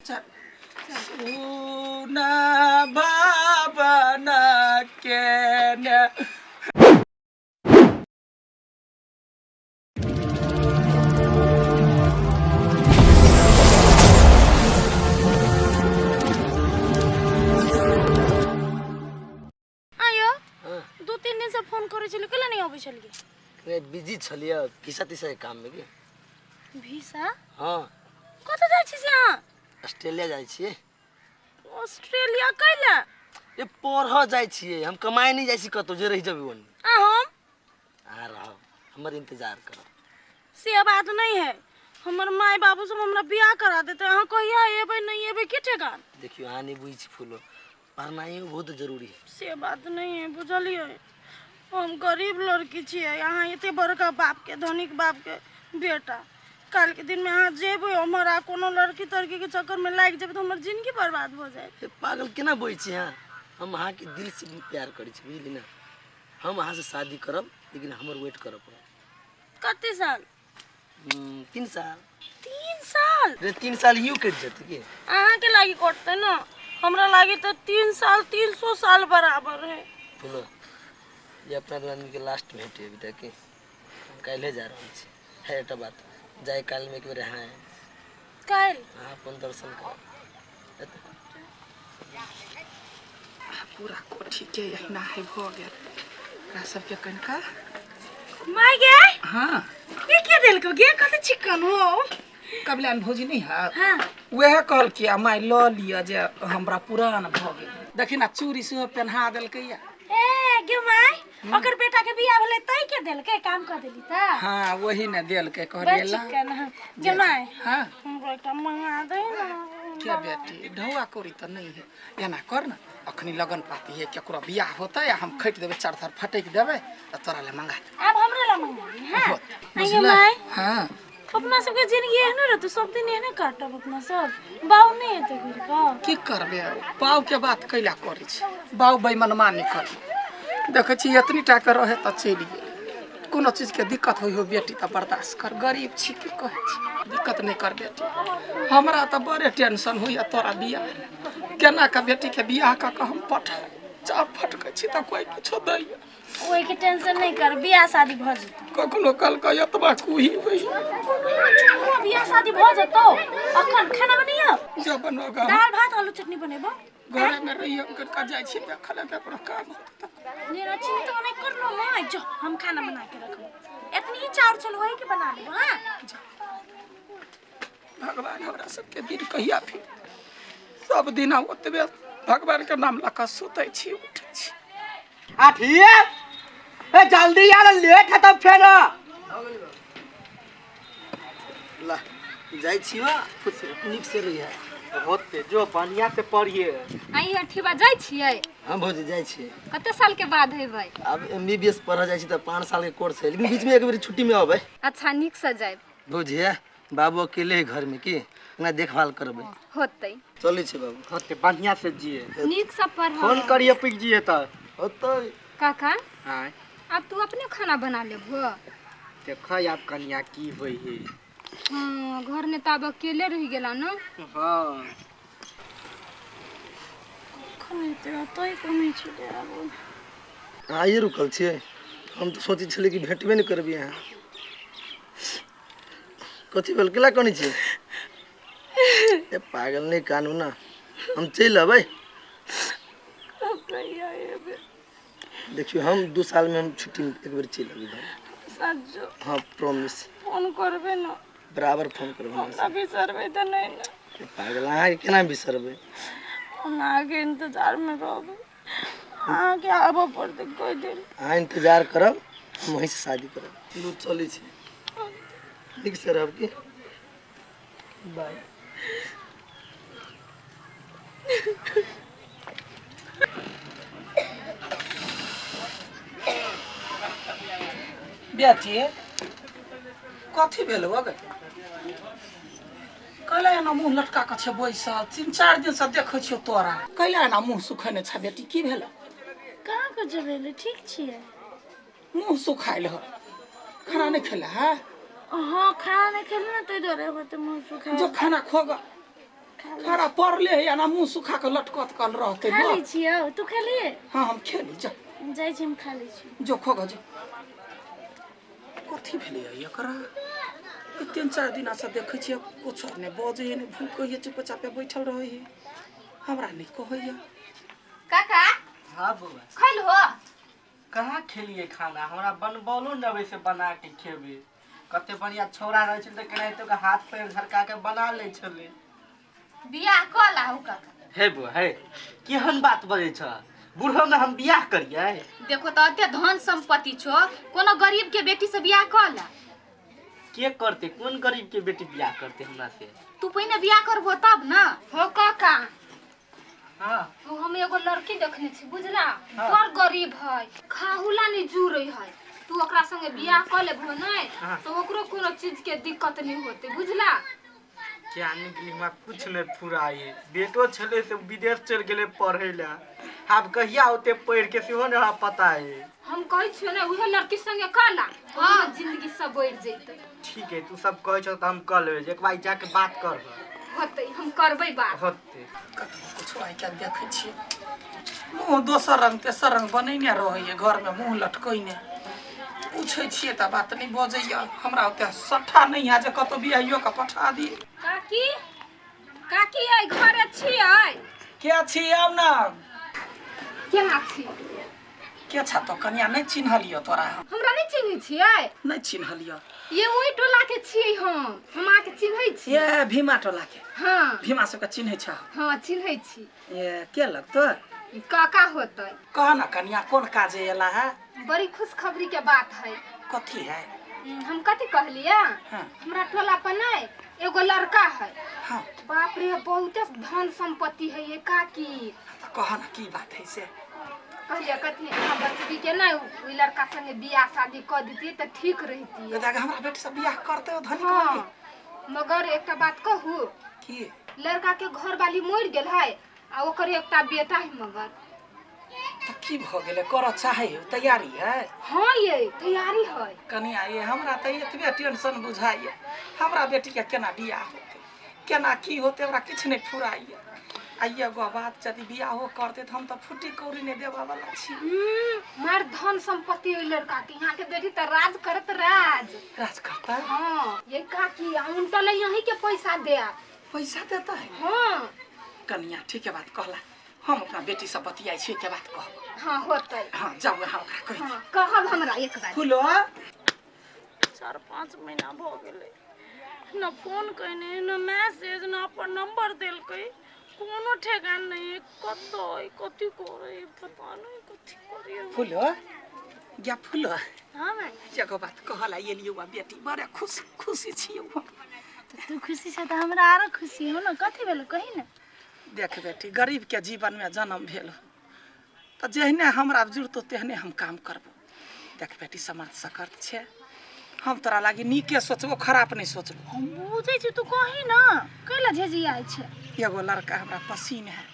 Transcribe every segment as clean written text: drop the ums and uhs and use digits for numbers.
चल सुना भावना के ने आयो 2-3 दिन से फोन करे छली कला नहीं आबै छली रे बिजी छलिया वीसा तीसा काम में के वीसा हां कत जाय छी से हां ऑस्ट्रेलिया जाय छिए ऑस्ट्रेलिया कैला ए पढ़ जाय छिए हम कमाए नहीं जाय छी कतो जे रह जबे वन आ हम आ रहो हमर इंतजार करो से बात नहीं है हमर माय बाबू सब हमरा बियाह करा देते हां कहिया एबे नहीं एबे के ठेकान देखियो आनी बुझ फूलो पढ़नाई बहुत जरूरी है से बात नहीं है बुझलिए हम गरीब लड़की छिए यहाँ एते बड़का बाप के धनिक बाप के बेटा कल के दिन में यहाँ जेबे हमारा कोनो लड़की तड़की के चक्कर में लाग जेबे तो हमर जिंदगी बर्बाद हो जाए पागल केना बोई छी हां हम अहाँ के दिल से भी प्यार करै छी बुझली ना हम अहाँ से शादी करब लेकिन हमर वेट करब पड़त कते साल 3 साल 3 साल रे 3 साल यूं कट जत के अहाँ के लागी कटते ना हमरा लागी तो 3 साल 300 साल बराबर है बोलो ये अपना दुल्हन के लास्ट भेंट है अभी तक के काले जा रहल छी है एटा बात जाय काल में एक बेर हां काल हां अपन दर्शन कर पूरा कोठी के यहिना है भ गेल एकरा सब के कनका माय गे हां ये के देल को गे कते चिकन हो कबलान भौजी नहीं है हां वह कहल कि माय ल लिया जे हमरा पुरान भ गेल देखि ना चूड़ी से पहना देल के या ए गे माय ओकर बेटा के बियाह भेले तई के देल के काम कर देली त हां वही ने देल के कहलिए चिकन गे माय हां हमरो एकटा मंगा दे ना क्या बेटी ढौआ कोरी त नहीं है एना कर ना अखनी लगन पाती है केकरो बियाह होता है हम खट देबे चार थार फटक देबे त तोरा ले मंगा अब हमरा ला मंगा हां बुझला हां अपना सबके जिंदगी एहने रहते सब दिन एहने काटब अपना सब बाऊ नहीं हेते घर का की करबे बाऊ के बात कैला करै छी बाऊ बेईमानी कर देखे छी इतनी टा के रहे त चली गेल कोनो चीज के दिक्कत होई हो बेटी त बर्दाश्त कर गरीब छी की कहै छी दिक्कत नहीं कर बेटी हमरा त बड़े टेंशन होइया तोरा बियाह केना का बेटी के बियाह का हम पठा चार फटकै छी त कोई किछो दैया ओए के टेंशन नहीं कर बियाह शादी भ जतो कखनो कल का एतबा कुही होई बियाह शादी भ जतो अखन खाना बनियो जो बनोगा दाल भात आलू चटनी बनेबो घरे में रहियो का जाय छी देखले के कोनो काम होता मेरा चिंता नहीं करनो माय जो हम खाना बना के रखबो इतनी ही चाउर चलो है कि बना लेबो हां भगवान हमरा सबके दिन कहिया फिर सब दिन ओतबे भगवान के नाम लका सुतै छी उठै छी आठिए ए जल्दी यार लेट है तब फेर ला जाय छी वा खुश निक से रही है होते जो पानिया से पढ़िए आई अठीबा जाय छियै हम भौजी जाय छी कते साल के बाद हेबै अब एमबीबीएस पढ़ जाय छी त 5 साल के कोर्स है लेकिन बीच में एक बार छुट्टी में आबै अच्छा निक से जाय भौजी बाबू अकेले घर में की ना देखभाल करबै होतै चलै छै बाबू होते बढ़िया से जिए निक से पढ़ फोन करिए पिक जिए त होतै काका हां अब तू अपने खाना बना लेबो देखै आप कन्या की होई है हां घर में त अब अकेले रह गेला न हां खने तेरा तई कमी छले अब आइए रुकल छियै हम तो सोचै छलियै कि भेटबे नहीं करबी यहाँ कथी भेल केला कनी छी ए पागल नहीं कानू ना हम चल अबै देखियो हम 2 साल में हम छुट्टी में एक बार चल अबै सच्चो हां प्रॉमिस फोन करबे ना बराबर फोन करबे हमरा बिसरबे त नहीं ना पागल अहाँ केना बिसरबै हम आगे इंतजार में रहब आगे आबो पड़ते कोई दिन अहाँ इंतजार करब हम वहीं से शादी करब लू चलै छी ठीक से रहब की बाय बेटी कथी भेल गे कैला एना मुँह लटका के छे बैसल 3-4 दिन से देखै छियो तोरा कैला एना मुँह सुखेने छ बेटी की भेल कहाँ को जबेले ठीक छिए मुँह सुखाइल हो खाना नहीं खेला है हाँ खाना नहीं खेले ना तो इधर होते मुंह सुखा जो खाना खोगा खरा पड़ले है ना मुंह सुखा के लटकत कल रहते खा लै छियौ तू खेली हाँ हम खेली जा जाइ छी हम खा लै छी जो खोग जो कथी भेलै एकरा 3-4 दिन से देखै छियै कुछ ने बजे ने भूख है चुपचाप पे बैठल रहे है हमरा नहीं कहैया काका हाँ बउआ खैल हो कहाँ खेलिए खाना हमरा बनबलो न वैसे बना के खेबे कते बढ़िया छौरा रहे छल त केनाहितो के हाथ पैर झरका के बना ले छले बियाह क लाहु काका हे बो हे केहन बात बजे छ बूढ़ो में हम बियाह करिए देखो तो अते धन संपत्ति छो कोनो गरीब के बेटी से बियाह क ला के करते कौन गरीब के बेटी बियाह करते हमरा से तू पहिने बियाह करबो तब ना हो काका हाँ तो हम एगो लड़की देखने छी बुझला बड़ गरीब है खाहुला नहीं जुड़े है तू ओकरा संगे बियाह कर लेबो नहीं तो ओकरो कोनो चीज के दिक्कत नहीं होते बुझला क्या निकली हमरा कुछ नहीं फुराई बेटो छले से विदेश चल गेले पढ़े ला अब कहिया होते पढ़ के सेहो नहीं पता है हम कहै छियो ना उहे लड़की संगे काला हां जिंदगी सब बढ़ जइते ठीक है तू सब कहै छ त हम कर लेबे एक बार जाके बात करब होते हम करबै बात होते कुछ आई क्या देखै छियै मुंह दोसर रंग तेसर रंग बनैने रहैए घर में मुंह लटकैने पूछै छियै त बात नहीं बजैया हमरा ओते सट्ठा नहीं है जे कतो बियाहियो का पठा दी काकी काकी आई घरे छियै के छी आब ना केना छी के छ तो कन्या नहीं चिन्हलियो तोरा हमरा नहीं चिन्है छियै नहीं चिन्हलियो ये ओइ टोला के छियै हम आके चिन्है छी ये भीमा टोला के हां भीमा सबके चिन्है छ हां चिन्है छी ये के लगतो काका होतै कह ना कन्या कौन काजे एला है बड़ी खुशखबरी के बात है कथी है हम कथी कहलिए हाँ। हमरा टोला पर नहीं एगो लड़का है हाँ बाप रे बहुत धन संपत्ति है ये काकी तो कह ना की बात है से कहलिए कथी हम बच्ची के नहीं ओइ लड़का संगे बियाह शादी कर देती तो ठीक रहती ये जाके हमरा बेटी से बियाह करते हो धनी हाँ के मगर एकटा बात कहू की लड़का के घर वाली मर गेल है आ ओकर एकटा बेटा है मगर तो की भ गेले कर चाहे तैयारी है हाँ ये तैयारी है कन्या ये हमरा तो एतबे टेंशन बुझाइए हमरा बेटी के केना बियाह होते केना की होते हमरा किछ नहीं फुराइए आइए गो बात यदि बियाहो करते तो हम तो फुटी कौड़ी नहीं देवा वाला छी मार धन संपत्ति है लड़का के यहाँ के बेटी तो राज करत राज राज करता है हाँ ये काकी हम तो यहीं के पैसा दे पैसा देता है हाँ कन्या ठीक है बात कहला हम अपना बेटी से बतियाई छी के बात कह हाँ होतै हाँ जाओ हाँ कह हाँ कहब हमरा एक बार फुलो 4-5 महीना भ गेलै न फोन कइने न मैसेज न अपन नंबर देलकै कोनो ठेकान नहीं है कथी करे पता नहीं कथी करिए फुलो या फुलो हां मैं जगह बात कहला ये लियो बेटी बड़े खुशी छियो तू खुशी से त हमरा आरो खुशी हो न कथी भेल कहि न देख बेटी गरीब के जीवन में जन्म भेल तो जहने हमरा जुड़तो तेहने हम काम करबो देख बेटी समर्थ सकर्त छे हम तोरा लागी नीके सोचबो खराब नहीं सोचबो हम बुझै छी तू कहि न कैला झेझियाइ छे एगो लड़का हमरा पसीन है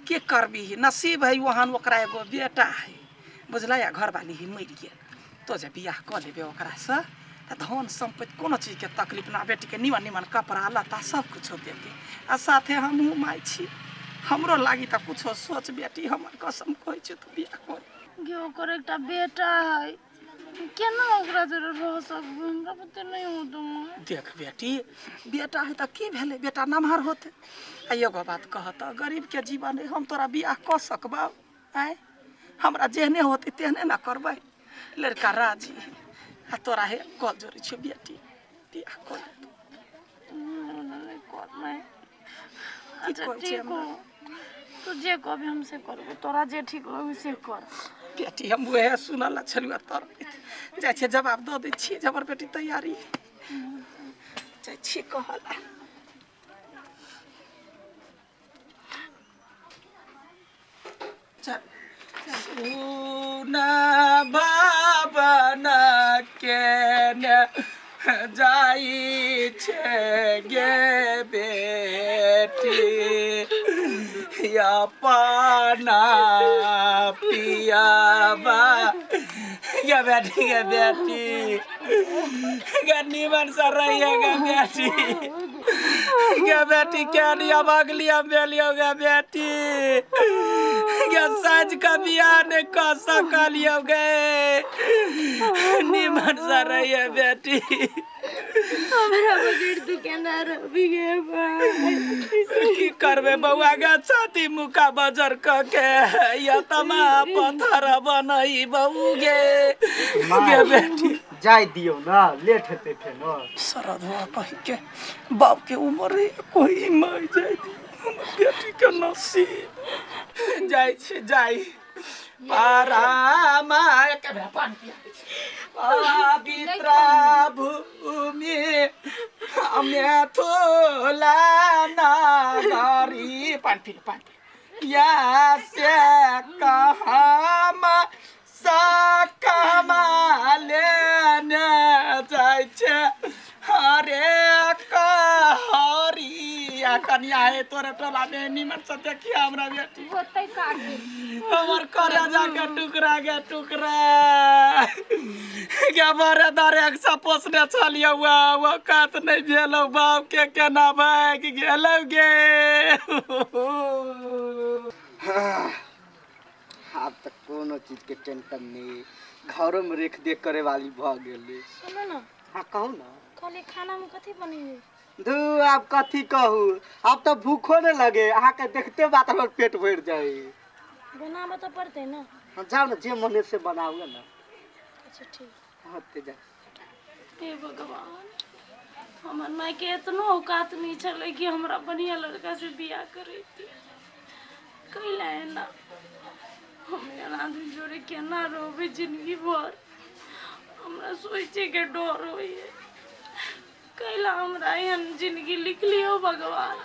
के करबी नसीब है वहां ओकरा एगो बेटा है बुझला या घर वाली ही मर गेल तो जे बियाह क लेबे ओकरा से त धन संपत्ति कोनो चीज के तकलीफ ना बेटी के निमन निमन कपड़ा लत्ता सब कुछ देते आ साथे हमहू माई छी हमरो लागी त कुछ सोच बेटी हमर कसम कहै छी तू बियाह कर गे ओकर एकटा बेटा है केना ओकरा जरे रह सकबो हमरा पते नहीं हो तुम देख बेटी बेटा है त की भेले बेटा नमहर होते आ एगो बात कह त गरीब के जीवन है हम तोरा बियाह क सकबा आय हमरा जेहने होते तेहने ना करबै लड़का राजी आ तोरा है कल जोड़ी छ बेटी बियाह कर अच्छा ठीक हो तू जे कहबे हमसे करबो तोरा जे ठीक लगे से कर बेटी हम वह सुनल छलुआ तोर जाइ छै जवाब दऽ दै छी जबर बेटी तैयारी जाइ छी कहला चल सुना बाबना के ने जाई छे गे बेटी या पाना पियाबा गे बेटी गे नीमन से रहिए गे बेटी क्या लिया भागलिया बेलियो गे बेटी गे साँझ का बियाह ने कर सकलियो गे नीमन से रहिए बेटी हमरा बगैर तू केना रहबी गे की करबे बउआ गे छाती मुका बजर क के या तमा पत्थर बनई बउ गे बेटी जाय दियो ना लेट हेते फेन सरधवा कह के बाप के उम्र है कोई मर जाए हमर बेटी के नसीब जाय छे जाय पारामा के पानी पिया पवित्र भूमि मेथुला नगरी पानी या से कहमा सकमा लेने जाय छे हरे कहरिया कन्या है तोरे टोला में निमन से देखिए हमरा बेटी होतै काटे हमर करे जाके टुकड़ा क्या बारे दारे एक पोसने चलिए वो कात नहीं भेलो बाप के केना भाग गेलो गे अब तक कोनो चीज के टेंशन नहीं घरों में रेख देख करे वाली भ गेले सुनो ना हाँ कहू ना खाली खाना में कथी बनेंगे धू आप कथी कहू अब तो भूखो नहीं लगे अहाँ के देखते बात हमर पेट भर जाए बनाबे तो पड़ते ना हाँ जाओ ना जे मने से बनाओगे ना अच्छा ठीक होते जा हे भगवान हमर माय के इतना औकात नहीं चले कि हमरा बढ़िया लड़का से बियाह करे कैला है ना हम आदमी जोड़े केना रहबे जिंदगी भर हमरा सोचे के डर होइए कैला हमरा एहन जिंदगी लिख लियो भगवान